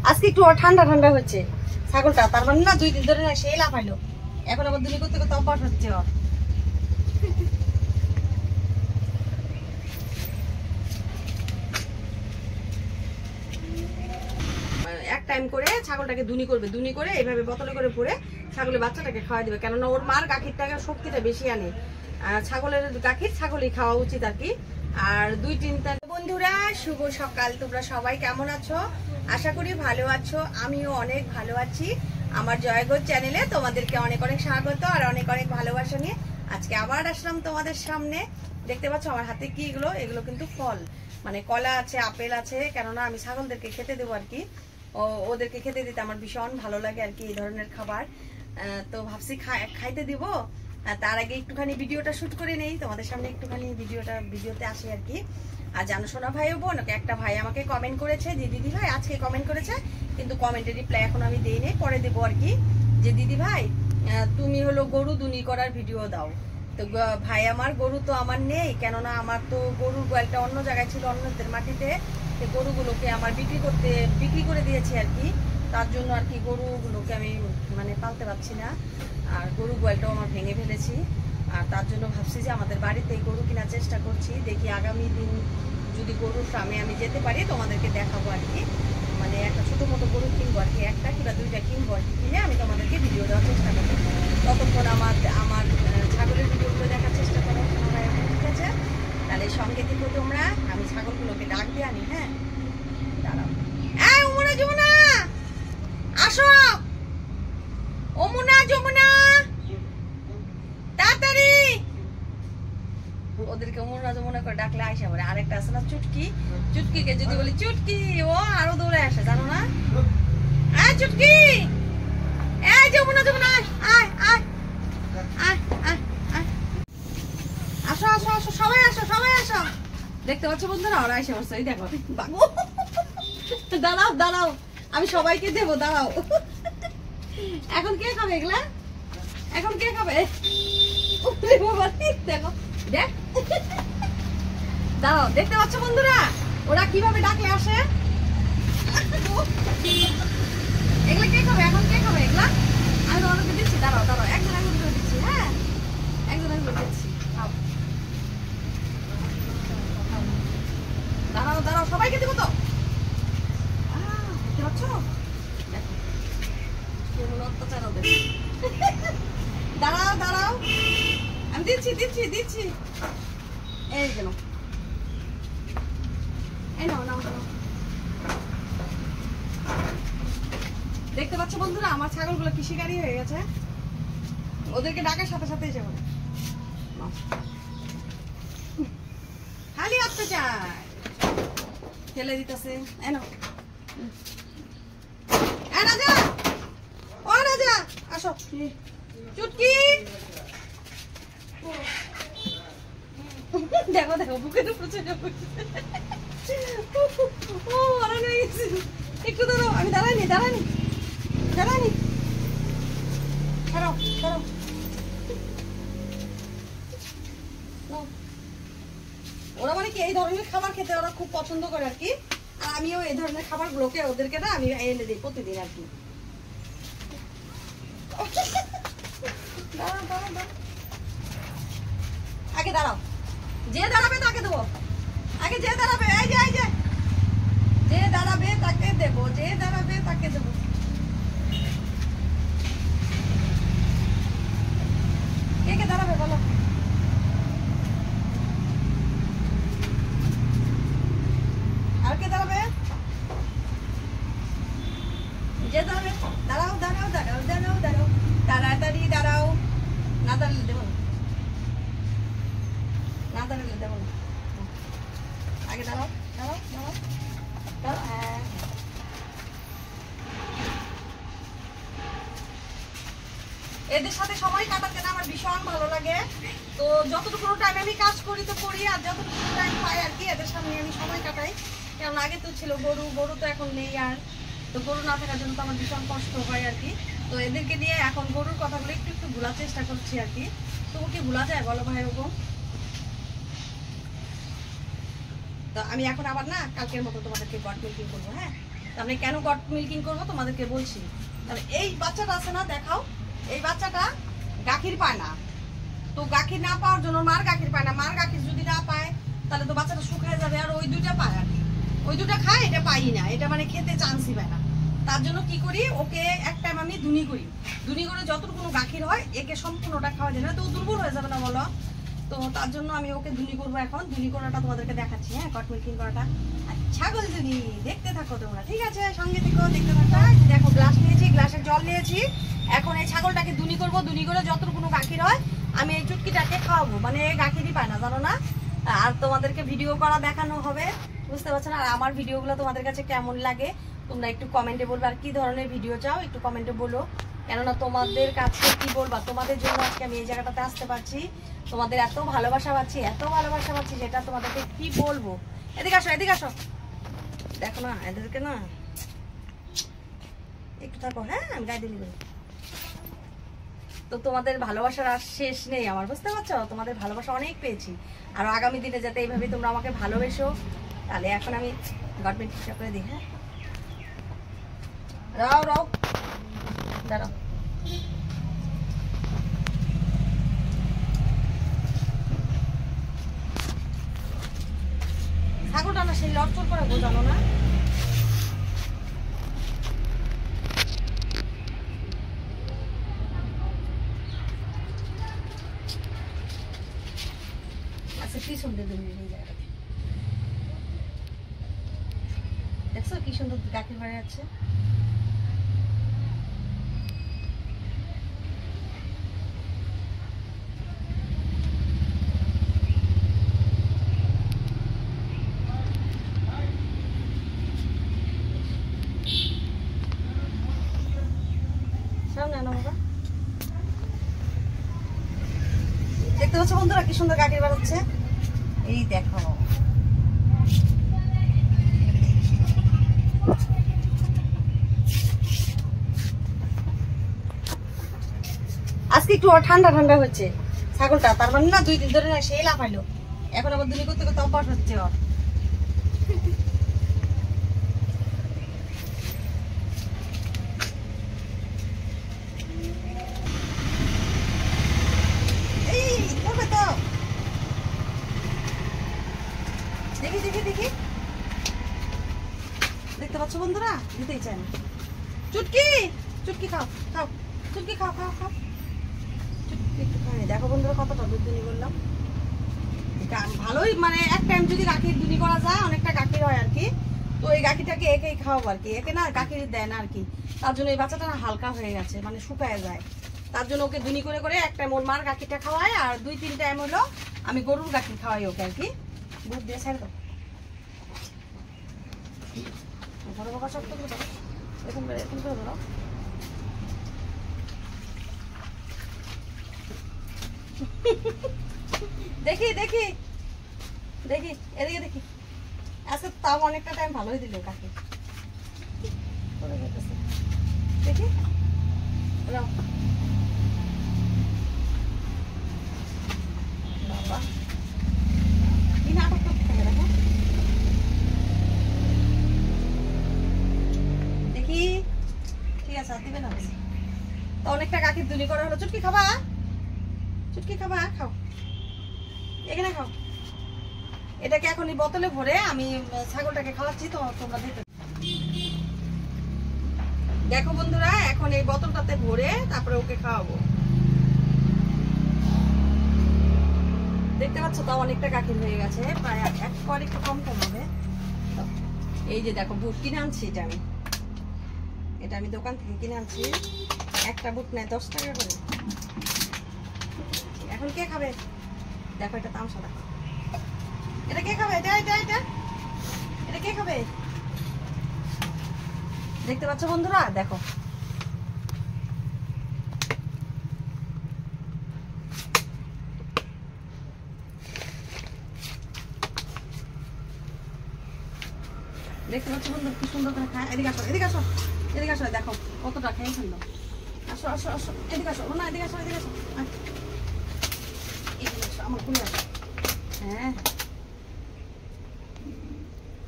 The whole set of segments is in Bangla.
আজকে একটু ঠান্ডা ঠান্ডা হচ্ছে ছাগলটা, তার মানে না 2 দিন ধরে না সেই লাফাইলো, এখন আবার দুলি করতে করতে অভ্যাস হচ্ছে। এক টাইম করে ছাগলটাকে দুনি করবে, দুনি করে এইভাবে বোতলে করে ভরে ছাগলের বাচ্চাটাকে খাওয়া দিবে, কেননা ওর মার গাখিরটাকে শক্তিটা বেশি আনে। ছাগলের গাখির ছাগলই খাওয়া উচিত আর কি। আর 2-3টা বন্ধুরা, শুভ সকাল। তোমরা সবাই কেমন আছো? আশা করি ভালো আছো, আমিও অনেক ভালো আছি। আমার জয়গোজ চ্যানেলে তোমাদেরকে অনেক অনেক স্বাগত আর অনেক অনেক ভালোবাসা নিয়ে আজকে আবার আসলাম তোমাদের সামনে। দেখতে পাচ্ছ আমার হাতে কি এগুলো? এগুলো কিন্তু ফল, মানে কলা আছে, আপেল আছে, কেননা আমি ছাগলদেরকে খেতে দেবো আর কি। ওদেরকে খেতে দিতে আমার ভীষণ ভালো লাগে আর কি এই ধরনের খাবার। তো ভাবছি খাইতে দিব, তার আগে একটুখানি ভিডিওটা শুট করে নেই তোমাদের সামনে, একটুখানি ভিডিওতে আসে আর কি। আর জানো শোনা ভাই ও বোন, একটা ভাই আমাকে কমেন্ট করেছে যে দিদি ভাই, আজকে কমেন্ট করেছে কিন্তু কমেন্টের রিপ্লাই এখন আমি দেই নাই, পরে দেবো আর কি, যে দিদি ভাই তুমি হলো গরু দুনি করার ভিডিও দাও। তো ভাই আমার গরু তো আমার নেই, কেননা আমার তো গরুর গোয়ালটা অন্য জায়গায় ছিল, অন্যদের মাটিতে। গরুগুলোকে আমার বিক্রি করে দিয়েছি আর কি, তার জন্য আর কি গরুগুলোকে আমি মানে পালতে পারছি না, আর গরু গোয়ালটাও আমার ভেঙে ফেলেছি। আর তার জন্য ভাবছি যে আমাদের বাড়িতেই গরু কেনার চেষ্টা করছি, দেখি আগামী দিন যদি গরুর ফার্মে আমি যেতে পারি তোমাদেরকে দেখাবো আর কি। মানে একটা ছোটো মতো গরু কিনবো আর কি, 1টা কিংবা 2টা কিনবো আর কি, কিনে আমি তোমাদেরকে ভিডিও দেওয়ার চেষ্টা করবো। ততক্ষণ আমার ছাগলের ভিডিওগুলো দেখার চেষ্টা করো, ঠিক আছে? তাহলে সঙ্গে দিবো তোমরা, আমি ছাগলগুলোকে ডাক দিয়ে আনি। হ্যাঁ, দাঁড়াও। যমুনা আসো, যমুনা তাড়াতাড়ি। ওদেরকে যমুনা করে ডাকলে আইসা পড়ে। আরেকটা আছে না চুটকি, চুটকিকে যদি বলি চুটকি, ও আরো দৌড়ে আসে, জানো না? চুটকি, যমুনা আয় আয় আয় আয় আয়, আসো আসো আসো, সবাই আসো সবাই আসো। দেখতে পাচ্ছ বন্ধুরা, ওরা এসে বসছে, এই দেখো। দাঁড়াও দাঁড়াও, আমি সবাইকে দেবো, দাঁড়াও। এখন কে খাবে এগুলা? এখন কে খাবে? দেখো দেখ, দাঁড়াও। দেখতে পাচ্ছ বন্ধুরা ওরা কিভাবে ডাকলে আসে? এগুলা কে খাবে? এখন কে খাবে এগুলা? আমি তোমাদেরকে দিচ্ছি, দাঁড়াও দাঁড়াও, একজন একজন করে দিচ্ছি। হ্যাঁ, একজন একজন দিচ্ছি। দাঁড়াও দাঁড়াও, সবাইকে দিব তো। দেখতে পাচ্ছ? দেখো কেমন অত্যাচার ওদের। দাঁড়াও দাঁড়াও, আমি দিচ্ছি দিচ্ছি দিচ্ছি। এই কেন, এই নাও নাও নাও। দেখতে পাচ্ছ বন্ধুরা আমার ছাগলগুলো কি শিকারি হয়ে গেছে, ওদেরকে ডাকার সাথে সাথে এসে বলে খালি অত্যাচার ফেলে দিতেছে। রাজা, ও রাজা আসো। চুটকি দেখো দেখো, বুকের উপর চলে পড়ছে। ও অনেক হয়ে গেছে, একটু দাঁড়াও, আমি দাঁড়াইনি দাঁড়াও দাঁড়াও। ওরা মানে কি এই ধরনের খাবার খেতে ওরা খুব পছন্দ করে আর কি, আর আমিও এই ধরনের খাবারগুলোকে ওদেরকে না আমি এনে দিই প্রতিদিন আর কি। আগে দাঁড়াও, যে দাঁড়াবে তাকে দেবো, আগে যে দাঁড়াবে, এই যে যে দাঁড়াবে তাকে দেবো, যে দাঁড়াবে তাকে দেবো। কে কে দাঁড়াবে বলো? আর কে দাঁড়াবে? যে দাঁড়াবে, দাঁড়াও দাঁড়াও দাঁড়াও দাঁড়াও দাঁড়াও, তাড়াতাড়ি দাঁড়াও। না দাঁড়ালে দেবো না, না দাঁড়ালে দেবো না। আগে দাঁড়াও দাঁড়াও দাঁড়াও দাঁড়াও। হ্যাঁ, এদের সাথে সময় কাটাতে না আমার ভীষণ ভালো লাগে। তো যতটুকু টাইম আমি কাজ করি তো করি, আর যতটুকু টাইম পাই আর কি এদের সামনে আমি সময় কাটাই। কারণ আগে তো ছিল গরু তো এখন নেই, আর তো গরু না থাকার জন্য তো আমার ভীষণ কষ্ট হয় আর কি। তো এদেরকে নিয়ে এখন গরুর কথাগুলো একটু একটু ভুলার চেষ্টা করছি আর কি। তবু কি ভুলা যায় বলো ভাই ওরকম? তো আমি এখন আবার না কালকের মতো তোমাদেরকে গড মিল্কিং করবো। হ্যাঁ, তাহলে কেন গট মিল্কিং করবো তোমাদেরকে বলছি। তাহলে এই বাচ্চাটা আছে না, দেখাও, এই বাচ্চাটা গাখির পায় না, তো গাখির না পাওয়ার জন্য মার গাখির পায় না, মার গাখির যদি না পায় তাহলে তো বাচ্চাটা শুকিয়ে যাবে। আর ওই দুইটা পায় আর কি, ওই দুটা খায়, এটা পাই না, এটা মানে খেতে চান্সই পায় না। তার জন্য কি করি, ওকে এক টাইম আমি দুনি করি, দুনি করে যতটুকু গাখির হয় একে সম্পূর্ণটা খাওয়া যায় না, তো দুর্বল হয়ে যাবে না বলো। তো তার জন্য আমি ওকে দুনি করবো এখন, দুনি করাটা তোমাদেরকে দেখাচ্ছি। হ্যাঁ, গট মিল্কিং করাটা ছাগল দুনি, দেখতে থাকো তোমরা, ঠিক আছে, সঙ্গে থেকো, দেখতে থাকো। দেখো গ্লাস নিয়েছি, গ্লাসে জল নিয়েছি, এখন এই ছাগলটাকে দুনি করবো, দুনি করে যতটুকু গাখির হয় আমি এই চুটকিটাকে খাওয়াবো, মানে গাখিরই পায় না জানো না। আর তোমাদেরকে ভিডিও করা দেখানো হবে, বুঝতে পারছো না। আর আমার ভিডিওগুলো তোমাদের কাছে কেমন লাগে তোমরা একটু কমেন্টে বলবে, আর কি ধরনের ভিডিও চাও একটু কমেন্টে বলো, কেননা তোমাদের কাছে কি বলবা, তোমাদের জন্য আজকে আমি এই জায়গাটাতে আসতে পারছি, তোমাদের এত ভালোবাসা পাচ্ছি, এত ভালোবাসা পাচ্ছি, যেটা তোমাদেরকে কি বলবো। এদিকে আসো, এদিকে আসো, দেখো না এদেরকে না, একটু থাকো, হ্যাঁ আমি গায়ে দিয়ে নিবো। তো তোমাদের ভালোবাসার আর শেষ নেই আমার, বুঝতে পারছো, তোমাদের ভালোবাসা অনেক পেয়েছি, আর আগামী দিনে যাতে এইভাবে তোমরা আমাকে ভালোবেসো। তাহলে এখন আমি গভর্নমেন্ট হিসাব করে দিই। হ্যাঁ, রাও রাও, দাঁড়াও, ছাগলটা না সেই লড়চড় করে বোঝানো না। আচ্ছা, কি সুন্দর দেখছো, কি সুন্দর গাখির বাড়ি যাচ্ছে। দেখতে পাচ্ছ বন্ধুরা কি সুন্দর গাখির বেরোচ্ছে, এই দেখো। আজকে একটু ঠান্ডা ঠান্ডা হচ্ছে ছাগলটা, তার মানে না 2 দিন ধরে না সেই লাফাইলো, এখন আবার দুনি করতে করতে অভ্যাস হচ্ছে ওর। দেখি দেখি দেখি, দেখতে পাচ্ছ বন্ধুরা, দিতেই চায় না। চুটকি, চুটকি খাও, খাও, চুটকি খাও, খাও খাও, চুটকি একটু খাই। দেখো বন্ধুরা কতটা দুধ দুনি করলাম, ভালোই, মানে এক টাইম যদি গাখির দুনি করা যায় অনেকটা গাখির হয় আর কি। তো এই গাখিরটাকে একেই খাওয়াবো আর কি, একে না গাখির দেয় না আর কি, তার জন্য এই বাচ্চাটা না হালকা হয়ে গেছে, মানে শুকায় যায়, তার জন্য ওকে দুনি করে করে এক টাইম ওর মার গাখিরটা খাওয়াই, আর 2-3 টাইম হলো আমি গরুর গাখির খাওয়াই ওকে আর কি। দুধ দিয়ে ছেড়ে দাও, ধরো বাবা, শক্ত করে ধরো, এরকম করে ধরো। দেখি দেখি দেখি, এদিকে দেখি, আজকে তাও অনেকটা টাইম ভালোই দিল কাকে, দেখি বাবা কি নাটক করতে থাকে, দেখো দেখি, ঠিক আছে আর দিবে না। তো অনেকটা গাখির দুনি করা হলো। চুটকি খাবা, চুটকি খাবা, খাও, এখানে খাও। এটাকে এখন এই বোতলে ভরে আমি ছাগলটাকে খাওয়াচ্ছি, তো তোমরা দেখতে দেখো বন্ধুরা, এখন এই বোতলটাতে ভরে তারপরে ওকে খাওয়াবো। দেখতে পাচ্ছ তাও অনেকটা গাখির হয়ে গেছে, প্রায় এক পর একটু কম কম হবে। এই যে দেখো বুট কিনে আনছি, এটা আমি দোকান থেকে কিনে আনছি, একটা বুট নেয় 10 টাকা করে। এখন কে খাবে দেখো, এটা তামসা দেখো, এটা কে খাবে, এটা এটা এটা এটা কে খাবে, দেখতে পাচ্ছ বন্ধুরা, দেখো দেখতে পাচ্ছ বন্ধু কি সুন্দর করে খায়। এদিকে আসো, এদিকে আসো, এদিকে আসো, দেখো কতটা খেয়ে ফেললো। আসো আসো আসো, এদিকে আসো, না এদিকে আসো, এদিকে আসো, এদিকে আসো, আমার কোলে আসো। হ্যাঁ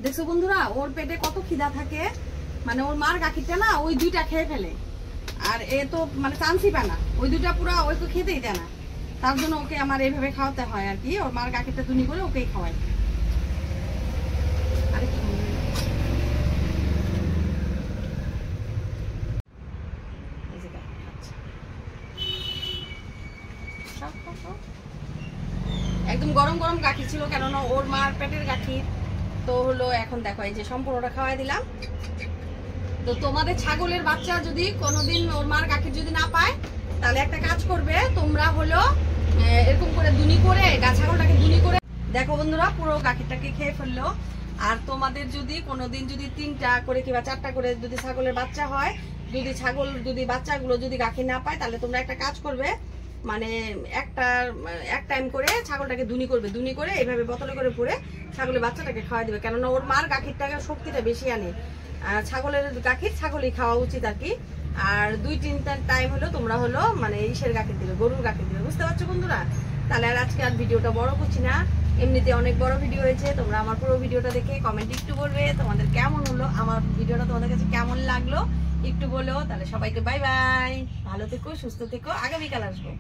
দেখছো বন্ধুরা, ওর পেটে কত খিদা থাকে, মানে ওর মার গাখিরটা না ওই দুইটা খেয়ে ফেলে, আর এ তো মানে চান্সই পায় না, ওই দুইটা পুরো ওকে খেতেই দেয় না। তার জন্য ওকে আমার এইভাবে খাওয়াতে হয় আর কি, ওর মার গাখিরটা দুনি করে ওকেই খাওয়াই। আরে কি একদম গরম গরম গাখীর ছিল, কেননা ওর মার পেটের গাখীর তো হলো। এখন দেখো এই যে সম্পূর্ণটা খাওয়াই দিলাম। তো তোমাদের ছাগলের বাচ্চা যদি কোনোদিন ওর মার গাখীর যদি না পায়, তাহলে একটা কাজ করবে তোমরা, হলো এরকম করে দুনি করে ছাগলটাকে দুনি করে দেখো বন্ধুরা, পুরো গাখীরটাকে খেয়ে ফেললো। আর তোমাদের যদি কোনোদিন যদি 3টা করে কিংবা 4টা করে যদি ছাগলের বাচ্চা হয়, যদি বাচ্চাগুলো যদি গাখীর না পায়, তাহলে তোমরা একটা কাজ করবে, মানে এক টাইম করে ছাগলটাকে দুনি করবে, দুনি করে এইভাবে বোতলে করে ভরে ছাগলের বাচ্চাটাকে খাওয়া দিবে, কেননা ওর মার গাখীরটাকে শক্তিটা বেশি আনে। ছাগলের গাখীর ছাগলই খাওয়া উচিত আর কি। আর 2-3টা টাইম হলো তোমরা হলো মানে ইসের গাখীর দিবে, গরুর গাখীর দিবে, বুঝতে পারছো বন্ধুরা? তাহলে আর আজকে আর ভিডিওটা বড় করছি না, এমনিতে অনেক বড় ভিডিও হয়েছে। তোমরা আমার পুরো ভিডিওটা দেখে কমেন্ট একটু বলবে তোমাদের কেমন হলো, আমার ভিডিওটা তোমাদের কাছে কেমন লাগলো একটু বলো। তাহলে সবাইকে বাই বাই, ভালো থেকো, সুস্থ থেকো, আগামীকাল আসবো।